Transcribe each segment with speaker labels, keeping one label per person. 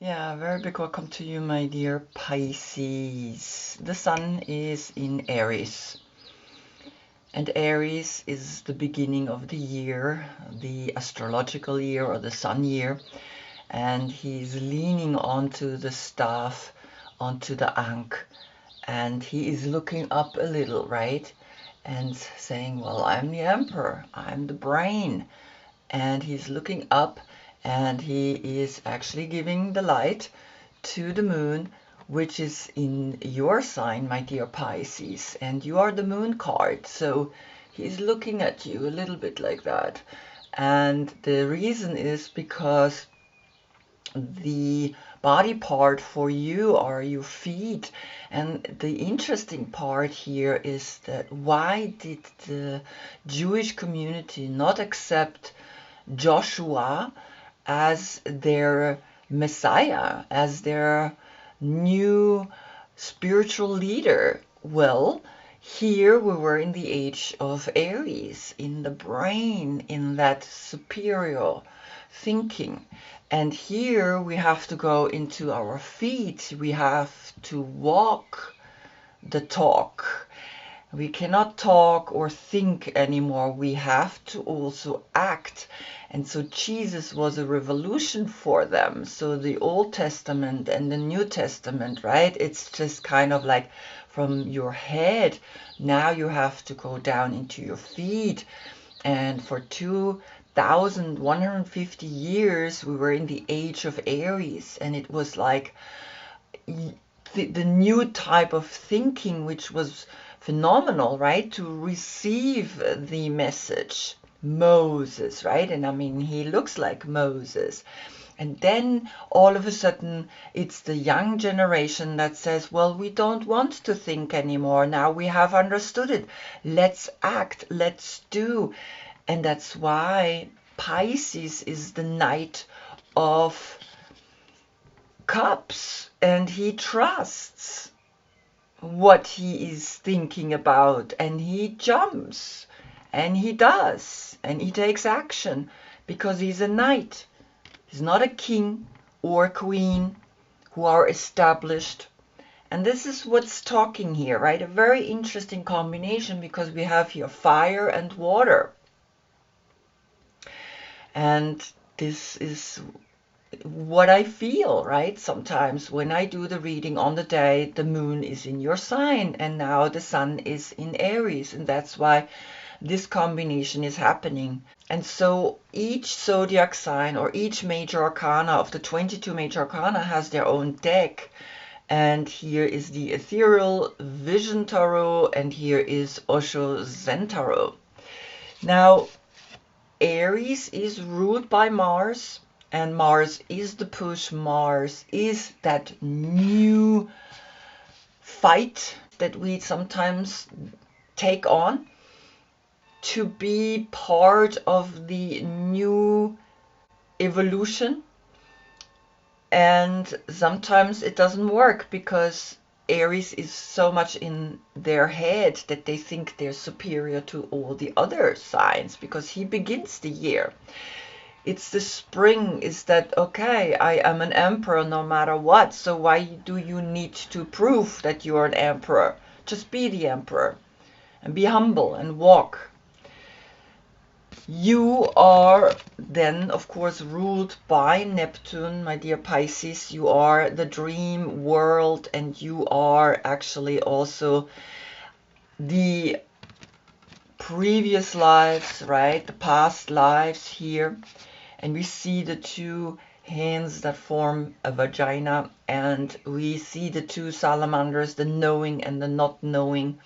Speaker 1: Yeah, very big welcome to you, my dear Pisces. The sun is in Aries, and Aries is the beginning of the year, the astrological year or the sun year, and he's leaning onto the staff, onto the ankh, and he is looking up a little, right? And saying, well, I'm the emperor, I'm the brain. And he's looking up and he is actually giving the light to the moon, which is in your sign, my dear Pisces, and you are the moon card. So he's looking at you a little bit like that. And the reason is because the body part for you are your feet. And the interesting part here is that why did the Jewish community not accept Joshua as their Messiah, as their new spiritual leader? Well, here we were in the age of Aries, in the brain, in that superior thinking. And here we have to go into our feet. We have to walk the talk. We cannot talk or think anymore. We have to also act. And so Jesus was a revolution for them. So the Old Testament and the New Testament, right? It's just kind of like from your head. Now you have to go down into your feet. And for 2,150 years, we were in the age of Aries. And it was like the new type of thinking, which was phenomenal, right? To receive the message. Moses, right? And I mean, he looks like Moses. And then all of a sudden, it's the young generation that says, well, we don't want to think anymore. Now we have understood it. Let's act, let's do. And that's why Pisces is the Knight of Cups, and he trusts what he is thinking about, and he jumps, and he does, and he takes action because he's a knight. He's not a king or a queen who are established. And this is what's talking here, right? A very interesting combination because we have here fire and water. And this is what I feel, right? Sometimes when I do the reading on the day, the moon is in your sign and now the sun is in Aries. And that's why this combination is happening. And so each zodiac sign or each major arcana of the 22 major arcana has their own deck. And here is the ethereal vision tarot, and here is Osho Zen tarot. Now, Aries is ruled by Mars, and Mars is the push. Mars is that new fight that we sometimes take on to be part of the new evolution. And sometimes it doesn't work because Aries is so much in their head that they think they're superior to all the other signs because he begins the year. It's the spring, is that, okay, I am an emperor no matter what, so why do you need to prove that you're an emperor? Just be the emperor and be humble and walk. You are then, of course, ruled by Neptune, my dear Pisces. You are the dream world, and you are actually also the previous lives, right? The past lives here. And we see the two hands that form a vagina, and we see the two salamanders, the knowing and the not knowing,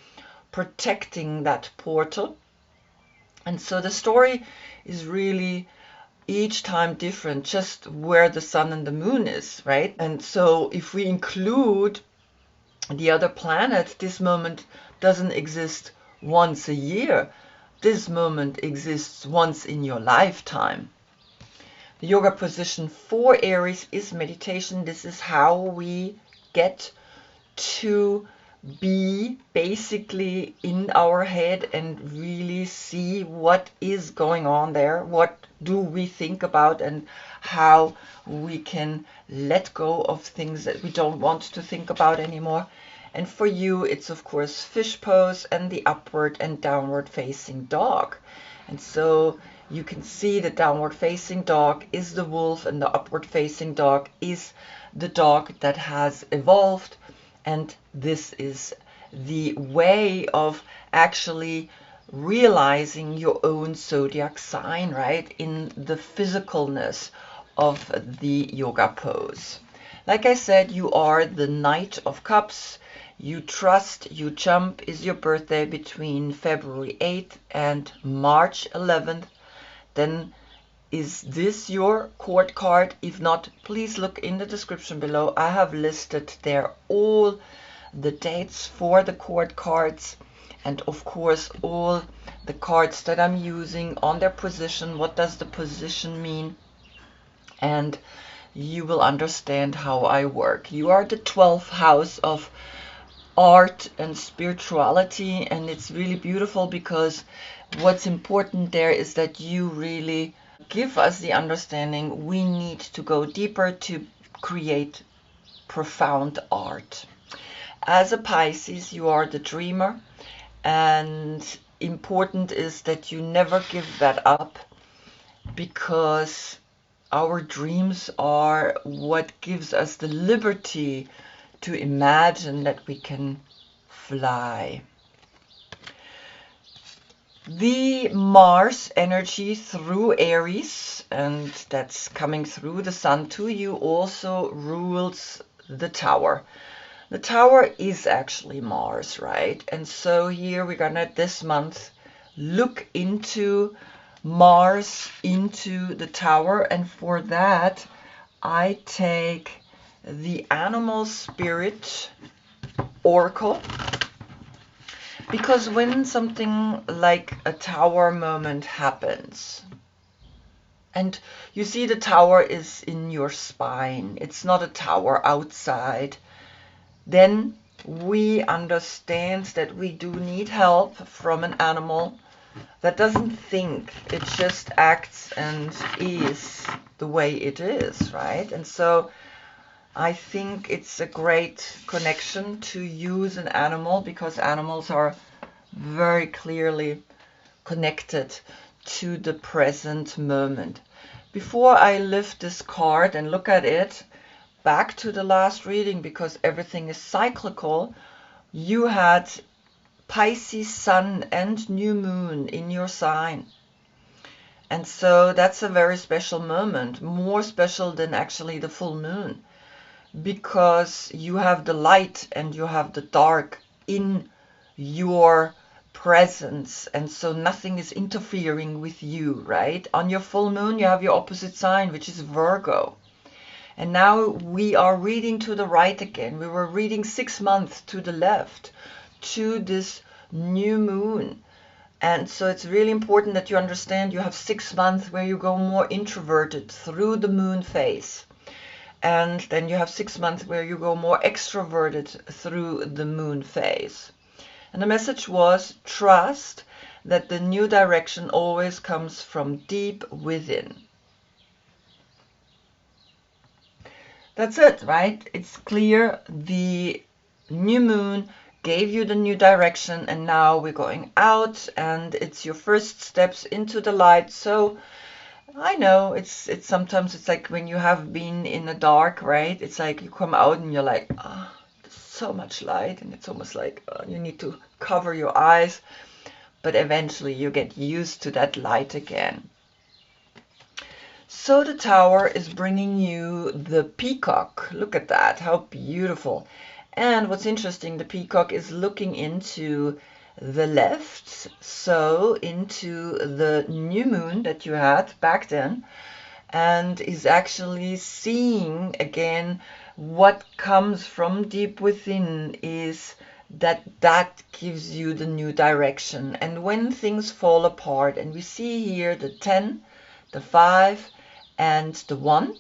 Speaker 1: protecting that portal. And so the story is really each time different, just where the sun and the moon is, right? And so if we include the other planet, this moment doesn't exist once a year. This moment exists once in your lifetime. The yoga position for Aries is meditation. This is how we get to be basically in our head and really see what is going on there, what do we think about, and how we can let go of things that we don't want to think about anymore. And for you, it's of course fish pose and the upward and downward facing dog. And so you can see the downward facing dog is the wolf and the upward facing dog is the dog that has evolved. And this is the way of actually realizing your own zodiac sign, right? In the physicalness of the yoga pose. Like I said, you are the Knight of Cups. You trust, you jump is your birthday between February 8th and March 11th. Then is this your court card? If not, please look in the description below. I have listed there all the dates for the court cards, and of course all the cards that I'm using on their position. What does the position mean? And you will understand how I work. You are the 12th house of art and spirituality, and it's really beautiful because what's important there is that you really give us the understanding we need to go deeper to create profound art. As a Pisces, you are the dreamer, and important is that you never give that up, because our dreams are what gives us the liberty to imagine that we can fly. The Mars energy through Aries, and that's coming through the Sun to you, also rules the Tower. The Tower is actually Mars, right? And so here we're gonna this month look into Mars, into the Tower, and for that I take the Animal Spirit Oracle, because when something like a Tower moment happens, and you see the Tower is in your spine, it's not a tower outside, then we understand that we do need help from an animal that doesn't think, it just acts and is the way it is, right? And so I think it's a great connection to use an animal, because animals are very clearly connected to the present moment. Before I lift this card and look at it, back to the last reading, because everything is cyclical, you had Pisces Sun and New Moon in your sign. And so that's a very special moment, more special than actually the full moon, because you have the light and you have the dark in your presence, and so nothing is interfering with you, right? On your full moon you have your opposite sign, which is Virgo. And now we are reading to the right again. We were reading 6 months to the left to this new moon. And so it's really important that you understand you have 6 months where you go more introverted through the moon phase. And then you have 6 months where you go more extroverted through the moon phase. And the message was, trust that the new direction always comes from deep within. That's it, right? It's clear. The new moon gave you the new direction, and now we're going out, and it's your first steps into the light. So I know it's sometimes it's like when you have been in the dark, right? It's like you come out and you're like, oh, there's so much light, and it's almost like you need to cover your eyes, but eventually you get used to that light again. So the Tower is bringing you the peacock. Look at that, how beautiful. And what's interesting, the peacock is looking into the left, so into the new moon that you had back then, and is actually seeing again what comes from deep within is that gives you the new direction. And when things fall apart, and we see here the 10, the 5, and the 1,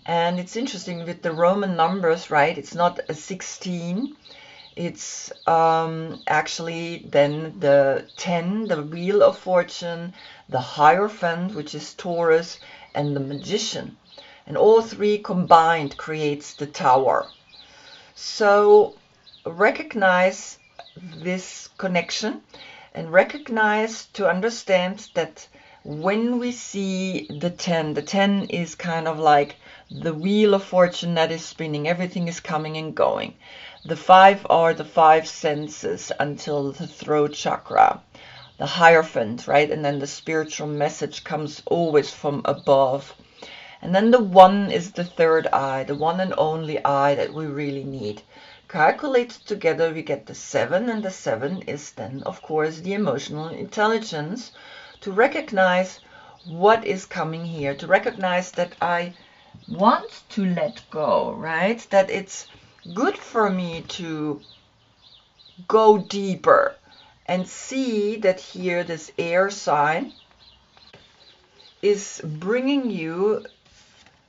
Speaker 1: and it's interesting with the Roman numbers, right? It's not a 16, It's actually then the 10, the Wheel of Fortune, the Hierophant, which is Taurus, and the Magician. And all three combined creates the Tower. So recognize this connection and recognize to understand that when we see the 10 is kind of like the wheel of fortune that is spinning, everything is coming and going. The 5 are the 5 senses until the throat chakra, the Hierophant, right? And then the spiritual message comes always from above. And then the 1 is the third eye, the one and only eye that we really need. Calculated together, we get the 7, and the 7 is then, of course, the emotional intelligence to recognize what is coming here, to recognize that I want to let go, right? That it's good for me to go deeper and see that here this air sign is bringing you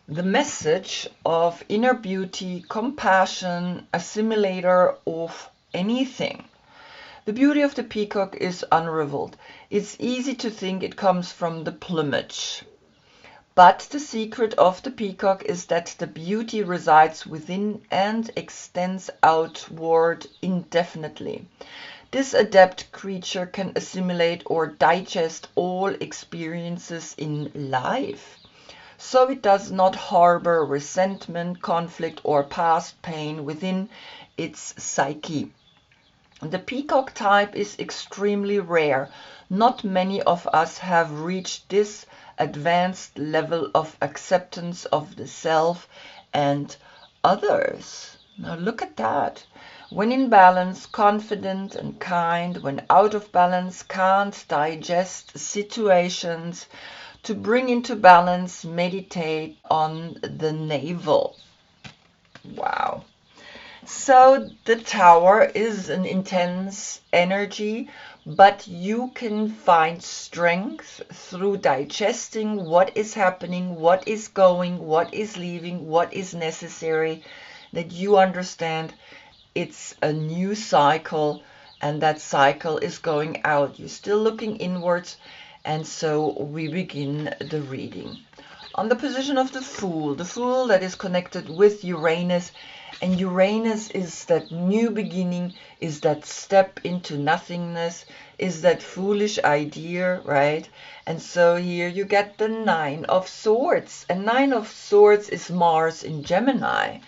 Speaker 1: the message of inner beauty, compassion, assimilator of anything. The beauty of the peacock is unrivaled. It's easy to think it comes from the plumage. But the secret of the peacock is that the beauty resides within and extends outward indefinitely. This adept creature can assimilate or digest all experiences in life. So it does not harbor resentment, conflict, or past pain within its psyche. The peacock type is extremely rare. Not many of us have reached this advanced level of acceptance of the self and others. Now look at that. When in balance, confident and kind. When out of balance, can't digest situations. To bring into balance, meditate on the navel. Wow. So the Tower is an intense energy, but you can find strength through digesting what is happening, what is going, what is leaving, what is necessary, that you understand it's a new cycle and that cycle is going out. You're still looking inwards. And so we begin the reading. On the position of the Fool that is connected with Uranus, and Uranus is that new beginning, is that step into nothingness, is that foolish idea, right? And so here you get the 9 of Swords, and 9 of Swords is Mars in Gemini.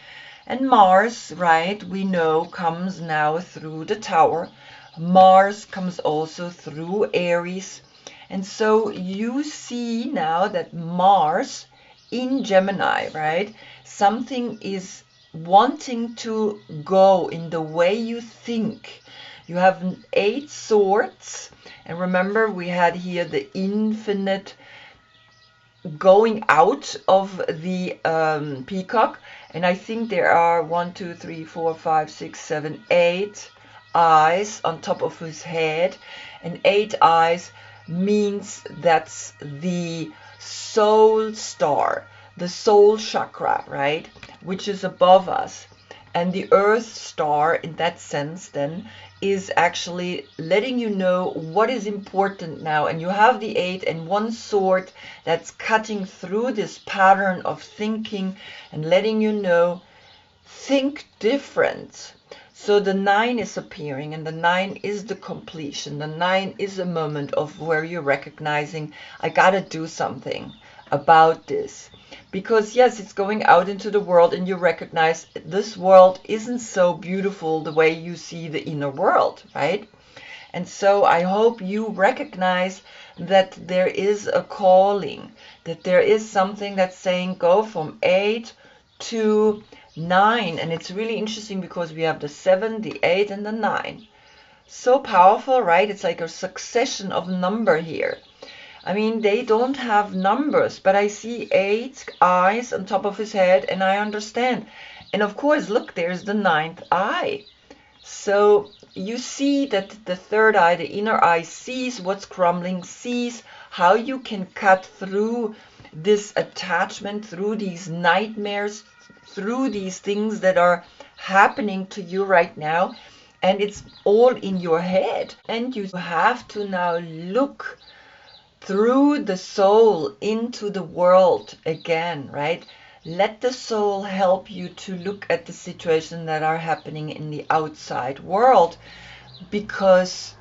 Speaker 1: And Mars, right, we know comes now through the Tower. Mars comes also through Aries. And so you see now that Mars in Gemini, right? Something is wanting to go in the way you think. You have 8 swords. And remember, we had here the infinite going out of the peacock. And I think there are 1, 2, 3, 4, 5, 6, 7, 8 eyes on top of his head. And 8 eyes means that's the soul star, the soul chakra, right, which is above us. And the earth star in that sense then is actually letting you know what is important now. And you have the 8 and 1 sword that's cutting through this pattern of thinking and letting you know, think different. So the 9 is appearing, and the 9 is the completion. The 9 is a moment of where you're recognizing, I gotta do something about this. Because yes, it's going out into the world, and you recognize this world isn't so beautiful the way you see the inner world, right? And so I hope you recognize that there is a calling, that there is something that's saying go from 8 to 9. And it's really interesting because we have the 7, the 8, and the 9. So powerful, right? It's like a succession of number here. I mean, they don't have numbers, but I see 8 eyes on top of his head, and I understand. And of course, look, there's the 9th eye. So you see that the third eye, the inner eye, sees what's crumbling, sees how you can cut through this attachment, through these nightmares, through these things that are happening to you right now. And it's all in your head. And you have to now look through the soul into the world again, right? Let the soul help you to look at the situations that are happening in the outside world, because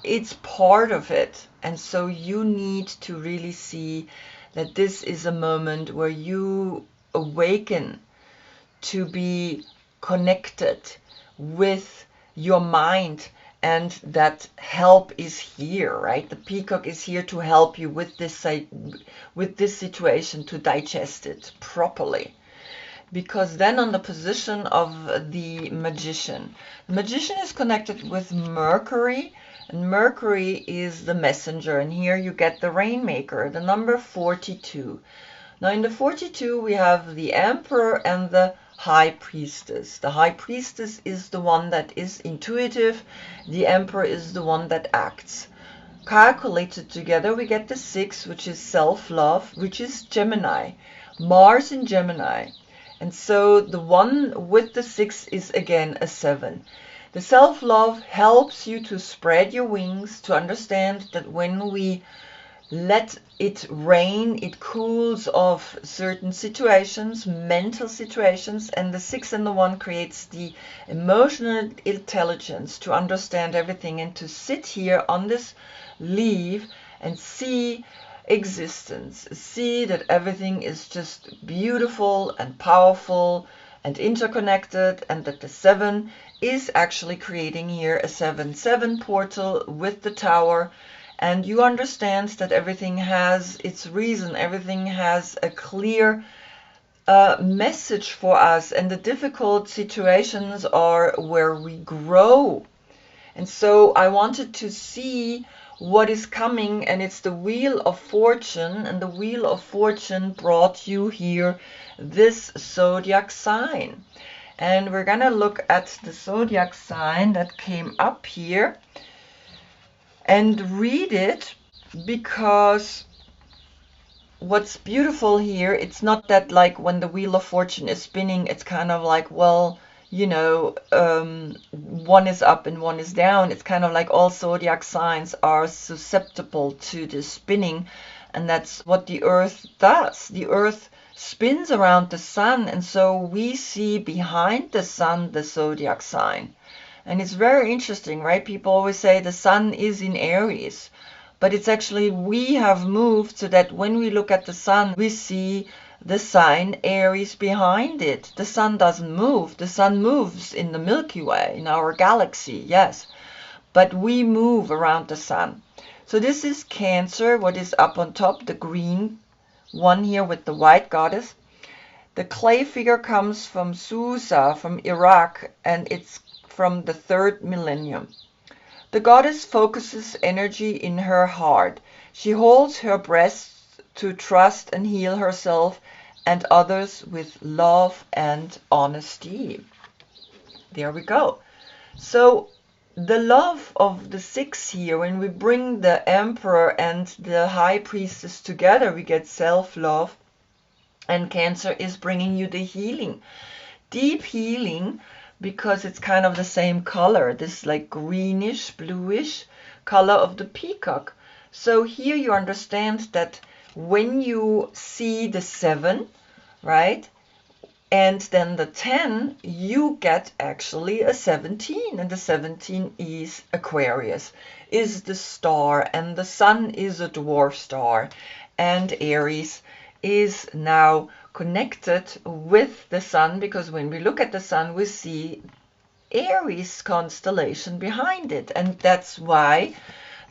Speaker 1: it's part of it. And so you need to really see that this is a moment where you awaken to be connected with your mind, and that help is here, right? The peacock is here to help you with this situation, to digest it properly. Because then on the position of the magician is connected with Mercury, and Mercury is the messenger, and here you get the rainmaker, the number 42. Now in the 42 we have the emperor and the high priestess. The high priestess is the one that is intuitive, the emperor is the one that acts. Calculated together we get the 6, which is self-love, which is Gemini, Mars in Gemini. And so the one with the 6 is again a 7. The self-love helps you to spread your wings, to understand that when we let it rain, it cools off certain situations, mental situations, and the 6 and the 1 creates the emotional intelligence to understand everything and to sit here on this leaf and see existence, see that everything is just beautiful and powerful and interconnected, and that the 7 is actually creating here a 7-7 portal with the tower. And you understand that everything has its reason, everything has a clear message for us, and the difficult situations are where we grow. And so I wanted to see what is coming, and it's the Wheel of Fortune, and the Wheel of Fortune brought you here this zodiac sign. And we're gonna look at the zodiac sign that came up here and read it, because what's beautiful here, it's not that like when the Wheel of Fortune is spinning, it's kind of like, well, you know, one is up and one is down. It's kind of like all zodiac signs are susceptible to the spinning, and that's what the earth does. The earth spins around the sun, and so we see behind the sun the zodiac sign. And it's very interesting, right? People always say the sun is in Aries, but it's actually, we have moved so that when we look at the sun, we see the sign Aries behind it. The sun doesn't move. The sun moves in the Milky Way, in our galaxy, yes, but we move around the sun. So this is Cancer, what is up on top, the green one here with the white goddess. The clay figure comes from Susa, from Iraq, and it's from the 3rd millennium. The goddess focuses energy in her heart. She holds her breasts to trust and heal herself and others with love and honesty. There we go. So the love of the 6 here, when we bring the emperor and the high priestess together, we get self-love, and Cancer is bringing you the healing, deep healing, because it's kind of the same color, this like greenish, bluish color of the peacock. So here you understand that when you see the 7, right, and then the 10, you get actually a 17, and the 17 is Aquarius, is the star, and the sun is a dwarf star, and Aries is now connected with the sun, because when we look at the sun, we see Aries constellation behind it, and that's why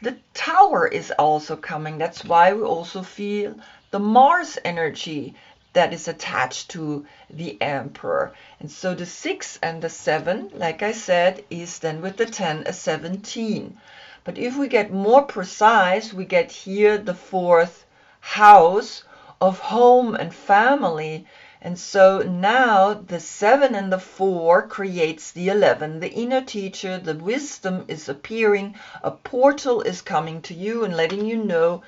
Speaker 1: the tower is also coming. That's why we also feel the Mars energy that is attached to the emperor. And so the 6 and the 7, like I said, is then with the 10 a 17. But if we get more precise, we get here the 4th house of home and family. And so now the 7 and the 4 creates the 11. The inner teacher, the wisdom is appearing. A portal is coming to you and letting you know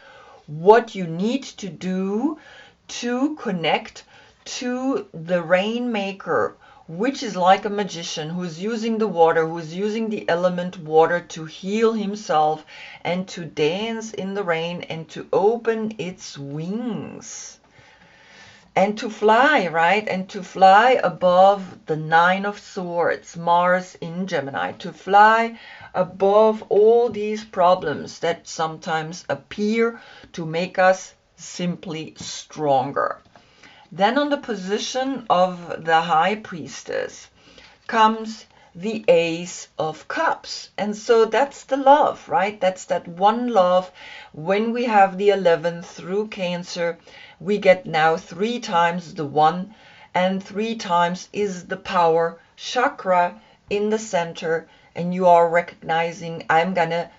Speaker 1: what you need to do to connect to the rainmaker, which is like a magician who's using the water, who's using the element water to heal himself and to dance in the rain and to open its wings and to fly, right? And to fly above the Nine of Swords, Mars in Gemini, to fly above all these problems that sometimes appear to make us simply stronger. Then on the position of the High Priestess comes the Ace of Cups. And so that's the love, right? That's that one love. When we have the 11th through Cancer, we get now 3 times the 1, and 3 times is the power chakra in the center. And you are recognizing, I'm gonna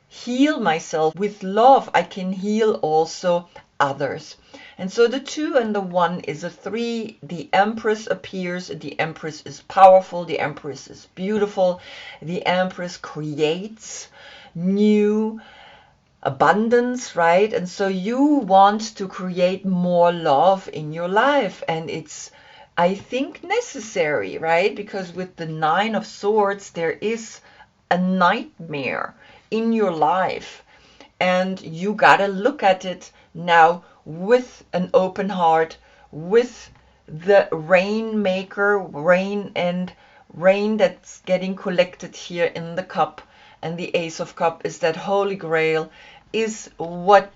Speaker 1: heal myself with love. I can heal also others. And so the 2 and the 1 is a 3. The Empress appears. The Empress is powerful. The Empress is beautiful. The Empress creates new abundance, right? And so you want to create more love in your life. And it's, I think, necessary, right? Because with the 9 of Swords, there is a nightmare in your life. And you gotta look at it now with an open heart, with the rainmaker, rain that's getting collected here in the cup. And the Ace of Cup is that Holy Grail, is what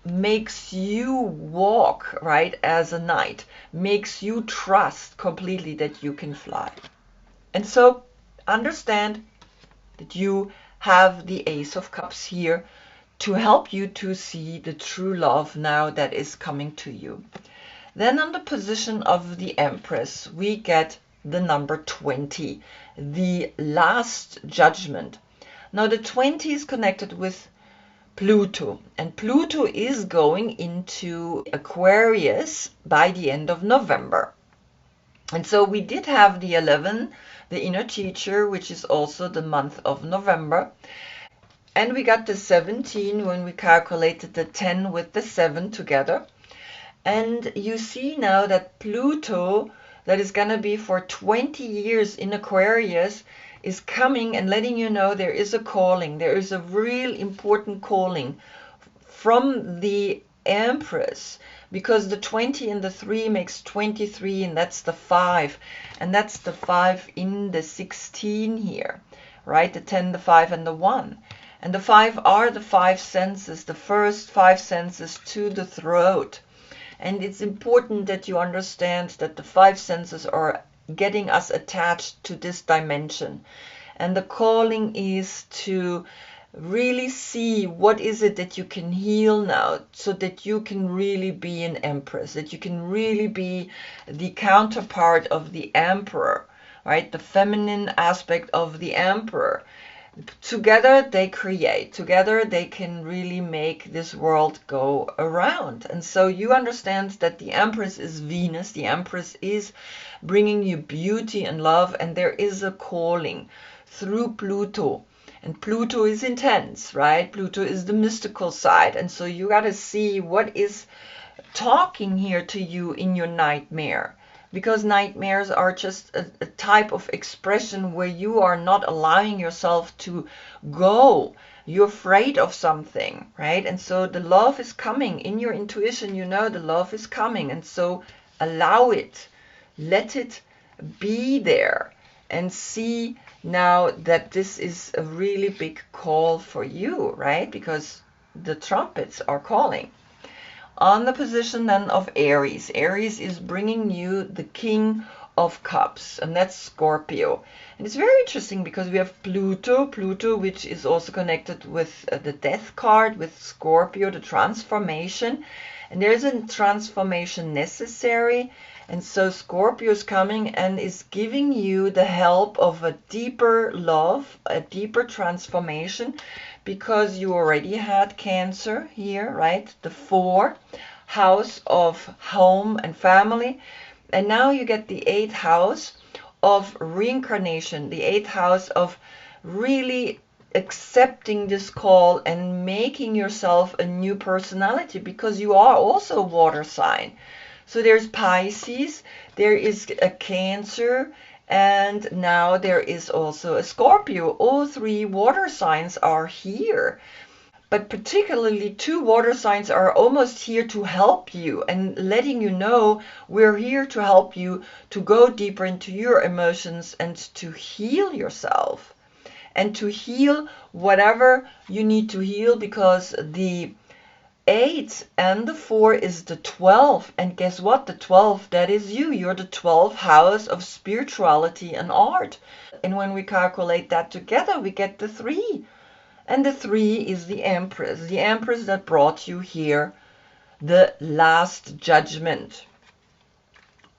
Speaker 1: makes you walk, right, as a knight, makes you trust completely that you can fly. And so understand that you have the Ace of Cups here to help you to see the true love now that is coming to you. Then on the position of the Empress, we get the number 20, the last judgment. Now the 20 is connected with Pluto, and Pluto is going into Aquarius by the end of November. And so we did have the 11, the inner teacher, which is also the month of November. And we got the 17 when we calculated the 10 with the 7 together. And you see now that Pluto, that is going to be for 20 years in Aquarius, is coming and letting you know there is a calling. There is a real important calling from the Empress, because the 20 and the 3 makes 23, and that's the 5. And that's the 5 in the 16 here, right? The 10, the 5, and the 1. And the 5 are the 5 senses, the first 5 senses to the throat. And it's important that you understand that the 5 senses are getting us attached to this dimension. And the calling is to really see what is it that you can heal now, so that you can really be an Empress, that you can really be the counterpart of the Emperor, right? The feminine aspect of the Emperor. Together they create, together they can really make this world go around. And so you understand that the Empress is Venus, the Empress is bringing you beauty and love, and there is a calling through Pluto. And Pluto is intense, right? Pluto is the mystical side. And so you got to see what is talking here to you in your nightmare. Because nightmares are just a type of expression where you are not allowing yourself to go. You're afraid of something, right? And so the love is coming. In your intuition, you know the love is coming. And so allow it. Let it be there. And see now that this is a really big call for you, right? Because the trumpets are calling. On the position then of Aries. Aries is bringing you the King of Cups, and that's Scorpio. And it's very interesting because we have Pluto, which is also connected with the Death card, with Scorpio, the transformation. And there's a transformation necessary. And so Scorpio is coming and is giving you the help of a deeper love, a deeper transformation, because you already had Cancer here, right? The 4 house of home and family. And now you get the 8th house of reincarnation, the 8th house of really accepting this call and making yourself a new personality, because you are also a water sign. So there's Pisces, there is a Cancer, And now there is also a Scorpio. All three water signs are here. But particularly two water signs are almost here to help you and letting you know we're here to help you to go deeper into your emotions and to heal yourself and to heal whatever you need to heal, because the 8 and the 4 is the 12. And guess what? The 12, that is you. You're the 12th house of spirituality and art. And when we calculate that together, we get the 3. And the 3 is the Empress that brought you here, the last judgment.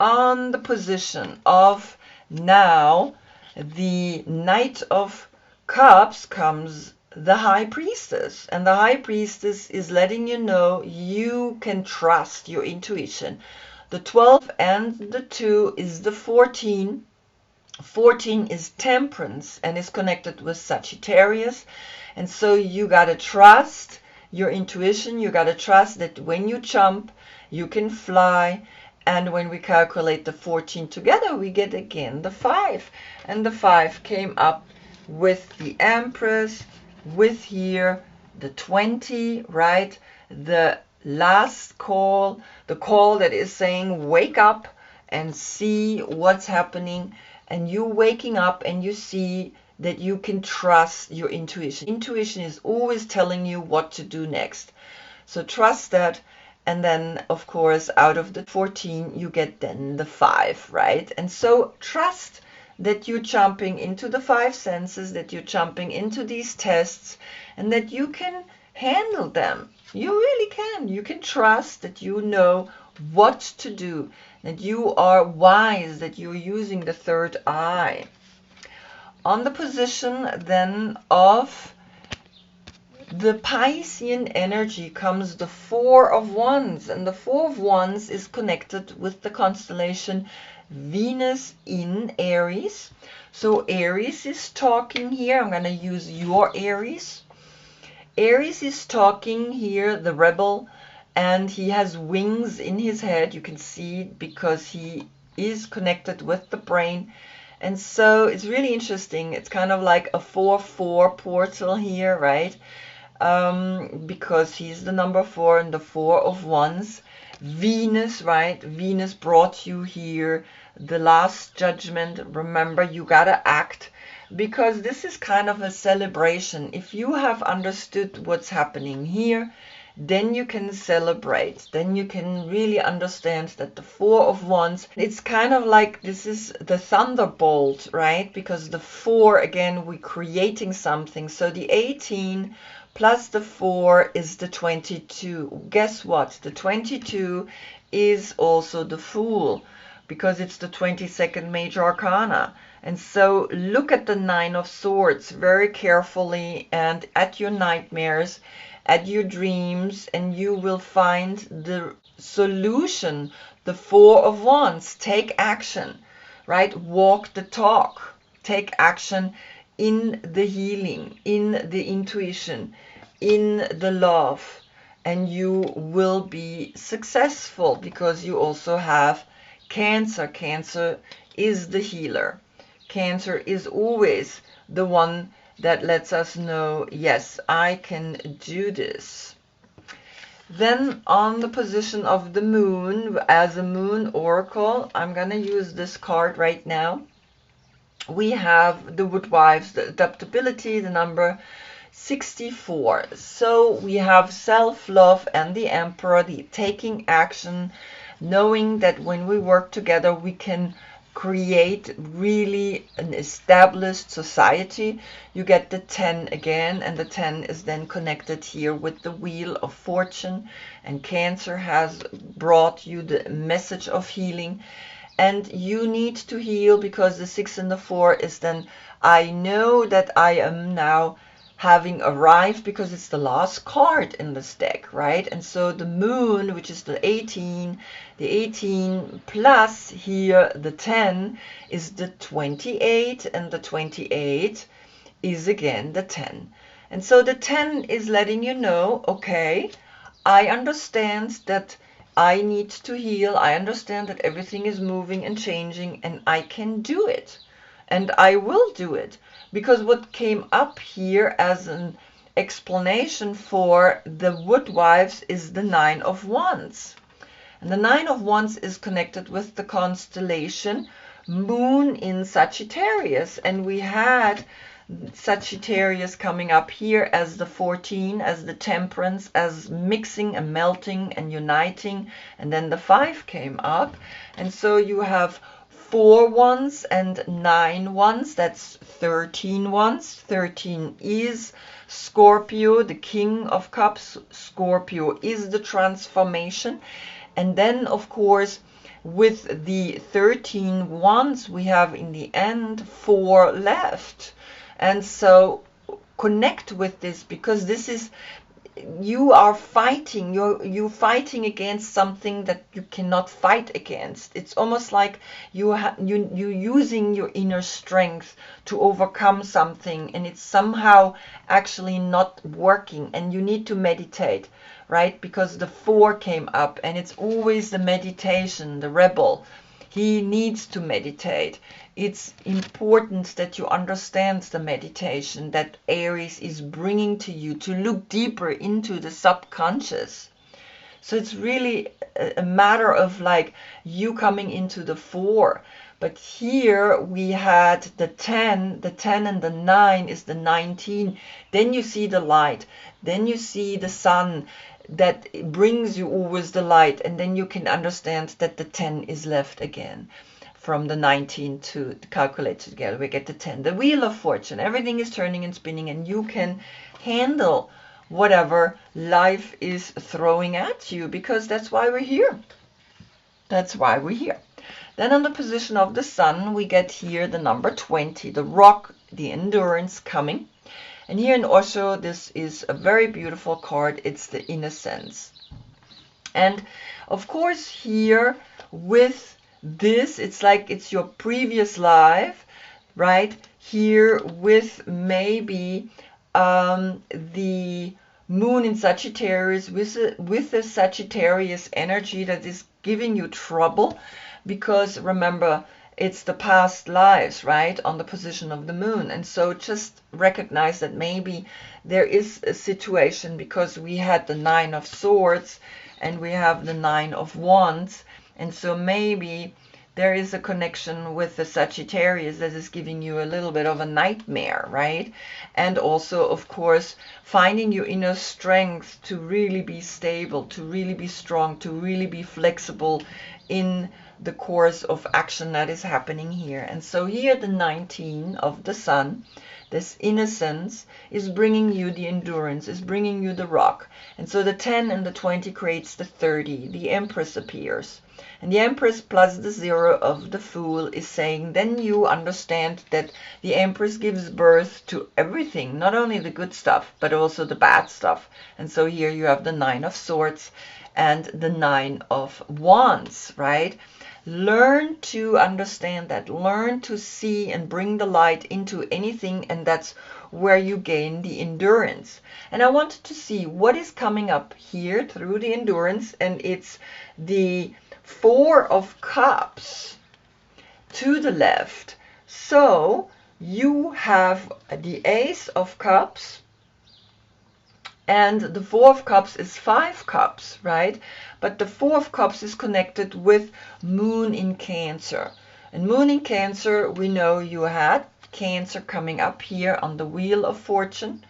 Speaker 1: On the position of now, the Knight of Cups comes the High Priestess. And the High Priestess is letting you know you can trust your intuition. The 12 and the 2 is the 14. 14 is Temperance and is connected with Sagittarius. And so you got to trust your intuition. You got to trust that when you jump, you can fly. And when we calculate the 14 together, we get again the 5. And the 5 came up with the Empress, with here the 20, right? The last call, the call that is saying, wake up and see what's happening. And you waking up and you see that you can trust your intuition. Intuition is always telling you what to do next. So trust that. And then, of course, out of the 14, you get then the 5, right? And so trust that you're jumping into the 5 senses, that you're jumping into these tests, and that you can handle them. You really can. You can trust that you know what to do, that you are wise, that you're using the third eye. On the position then of the Piscean energy comes the 4 of Wands, and the 4 of Wands is connected with the constellation Venus in Aries. So Aries is talking here. I'm going to use your Aries. Aries is talking here, the rebel, and he has wings in his head. You can see it because he is connected with the brain. And so it's really interesting. It's kind of like a 4-4 portal here, right? Because he's the number 4 and the 4 of Wands. Venus, right? Venus brought you here the last judgment. Remember, you gotta act, because this is kind of a celebration. If you have understood what's happening here, then you can celebrate. Then you can really understand that the 4 of Wands, it's kind of like this is the thunderbolt, right? Because the 4, again, we're creating something. So the 18 plus the 4 is the 22. Guess what? The 22 is also the Fool, because it's the 22nd major arcana. And so look at the 9 of Swords very carefully and at your nightmares, at your dreams, and you will find the solution. The 4 of Wands, take action, right? Walk the talk, take action in the healing, in the intuition, in the love, and you will be successful, because you also have Cancer. Cancer is the healer. Cancer is always the one that lets us know, yes, I can do this. Then on the position of the moon, as a moon oracle, I'm going to use this card right now. We have the Woodwives, the adaptability, the number 64. So we have self-love and the Emperor, the taking action, knowing that when we work together, we can create really an established society. You get the 10 again, and the 10 is then connected here with the Wheel of Fortune, and Cancer has brought you the message of healing, and you need to heal, because the 6 and the 4 is then, I know that I am now having arrived, because it's the last card in this deck, right? And so the moon, which is the 18 plus here the 10 is the 28, and the 28 is again the 10. And so the 10 is letting you know, okay, I understand that I need to heal. I understand that everything is moving and changing, and I can do it. And I will do it. Because what came up here as an explanation for the woodwives is the Nine of Wands. And the Nine of Wands is connected with the constellation Moon in Sagittarius. And we had Sagittarius coming up here as the 14, as the Temperance, as mixing and melting and uniting. And then the 5 came up. And so you have 4 wands and 9 wands. That's 13 wands. 13 is Scorpio, the King of Cups. Scorpio is the transformation. And then, of course, with the 13 wands, we have in the end 4 left. And so connect with this, because this is, you are fighting, you're fighting against something that you cannot fight against. It's almost like you're using your inner strength to overcome something, and it's somehow actually not working, and you need to meditate, right? Because the 4 came up, and it's always the meditation, the rebel. He needs to meditate. It's important that you understand the meditation that Aries is bringing to you, to look deeper into the subconscious. So it's really a matter of like you coming into the 4. But here we had the 10 and the 9 is the 19. Then you see the light. Then you see the sun that brings you always the light. And then you can understand that the 10 is left again. From the 19 to calculate together, we get the 10. The Wheel of Fortune. Everything is turning and spinning, and you can handle whatever life is throwing at you, because that's why we're here. That's why we're here. Then on the position of the sun, we get here the number 20, the rock, the endurance coming. And here in Osho, this is a very beautiful card. It's the Innocence. And of course here with this, it's like it's your previous life, right? Here with maybe the moon in Sagittarius, with the Sagittarius energy that is giving you trouble, because remember, it's the past lives, right, on the position of the moon. And so just recognize that maybe there is a situation, because we had the 9 of Swords and we have the 9 of Wands. And so maybe there is a connection with the Sagittarius that is giving you a little bit of a nightmare, right? And also, of course, finding your inner strength to really be stable, to really be strong, to really be flexible in the course of action that is happening here. And so here the 19 of the sun, this innocence, is bringing you the endurance, is bringing you the rock. And so the 10 and the 20 creates the 30. The Empress appears. And the Empress plus the 0 of the Fool is saying, then you understand that the Empress gives birth to everything, not only the good stuff, but also the bad stuff. And so here you have the 9 of Swords and the 9 of Wands, right? Learn to understand that. Learn to see and bring the light into anything, and that's where you gain the endurance. And I wanted to see what is coming up here through the endurance, and it's the 4 of Cups to the left. So you have the Ace of Cups, and the 4 of Cups is 5 cups, right? But the 4 of Cups is connected with Moon in Cancer. And Moon in Cancer, we know you had Cancer coming up here on the Wheel of Fortune.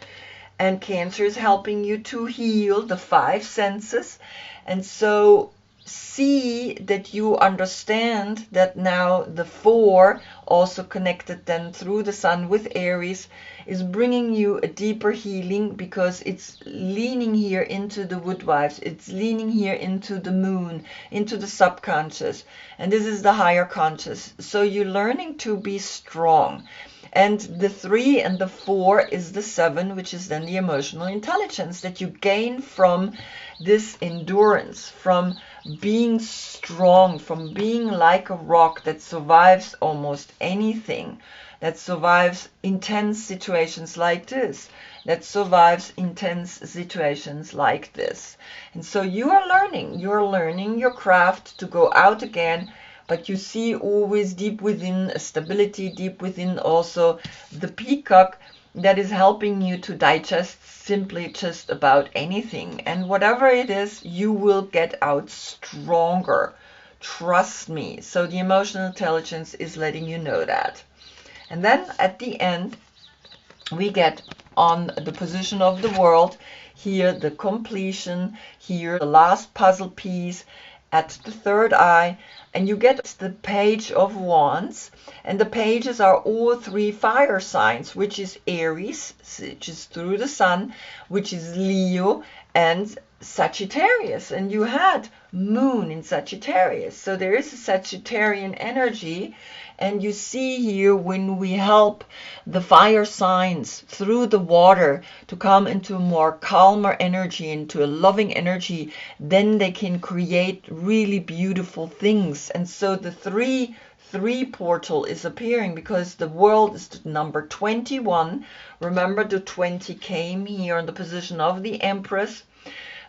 Speaker 1: And Cancer is helping you to heal the 5 senses. And so see that you understand that now the 4, also connected then through the sun with Aries, is bringing you a deeper healing, because it's leaning here into the woodwives, it's leaning here into the moon, into the subconscious, and this is the higher conscious. So you're learning to be strong. And the 3 and the 4 is the 7, which is then the emotional intelligence that you gain from this endurance, from being strong, from being like a rock that survives almost anything, that survives intense situations like this. that survives intense situations like this. And so you're learning your craft to go out again, but you see always deep within a stability, deep within also the peacock that is helping you to digest simply just about anything. And whatever it is, you will get out stronger. Trust me. So the emotional intelligence is letting you know that. And then at the end, we get on the position of the world, here the completion, here the last puzzle piece at the third eye, and you get the Page of Wands, and the pages are all three fire signs, which is Aries, which is through the sun, which is Leo, and Sagittarius. And you had Moon in Sagittarius, so there is a Sagittarian energy. And you see here, when we help the fire signs through the water to come into a more calmer energy, into a loving energy, then they can create really beautiful things. And so the 3-3 portal is appearing, because the world is the number 21. Remember, the 20 came here in the position of the Empress.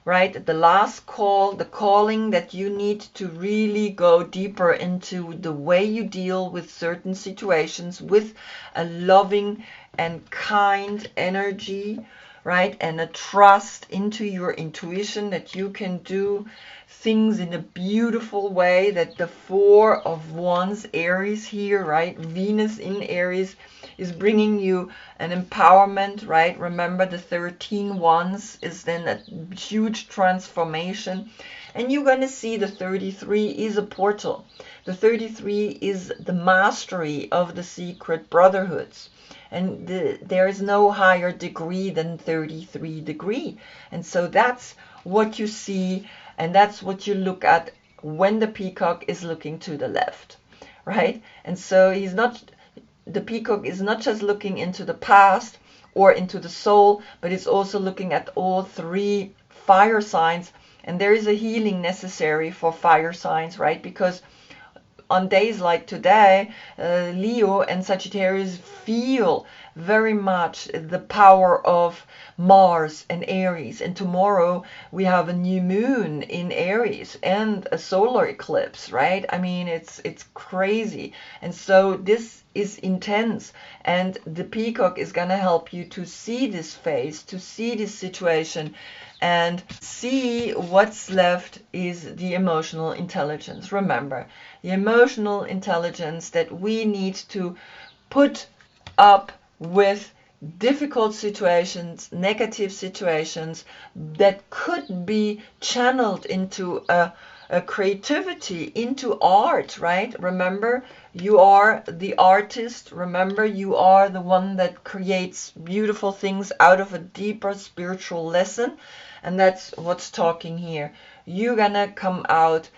Speaker 1: Right? The last call, the calling that you need to really go deeper into the way you deal with certain situations with a loving and kind energy, right? And a trust into your intuition that you can do things in a beautiful way, that the 4 of Wands, Aries here, right? Venus in Aries is bringing you an empowerment, right? Remember, the 13 Wands is then a huge transformation. And you're going to see the 33 is a portal. The 33 is the mastery of the secret brotherhoods. And there is no higher degree than 33 degree. And so that's what you see, and that's what you look at when the peacock is looking to the left, right? And so the peacock is not just looking into the past or into the soul, but it's also looking at all 3 fire signs. And there is a healing necessary for fire signs, right? Because on days like today, Leo and Sagittarius feel very much the power of Mars and Aries. And tomorrow we have a new moon in Aries and a solar eclipse, right? I mean, it's crazy. And so this is intense. And the peacock is going to help you to see this phase, to see this situation, and see what's left is the emotional intelligence. Remember, the emotional intelligence that we need to put up with difficult situations, negative situations that could be channeled into a creativity, into art, right? Remember, you are the artist. Remember, you are the one that creates beautiful things out of a deeper spiritual lesson. And that's what's talking here. You're gonna come out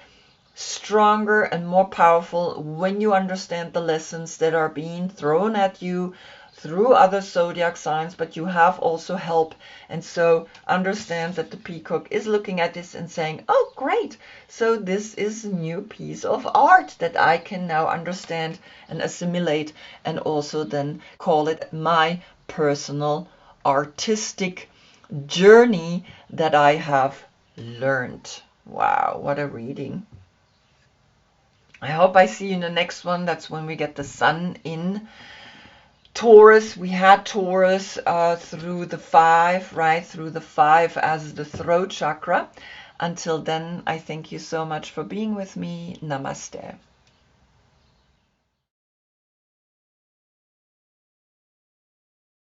Speaker 1: stronger and more powerful when you understand the lessons that are being thrown at you through other zodiac signs, but you have also help. And so understand that the peacock is looking at this and saying, oh, great. So this is a new piece of art that I can now understand and assimilate, and also then call it my personal artistic journey that I have learned. Wow, what a reading. I hope I see you in the next one. That's when we get the sun in Taurus. We had Taurus through the 5, right? Through the 5 as the throat chakra. Until then, I thank you so much for being with me. Namaste.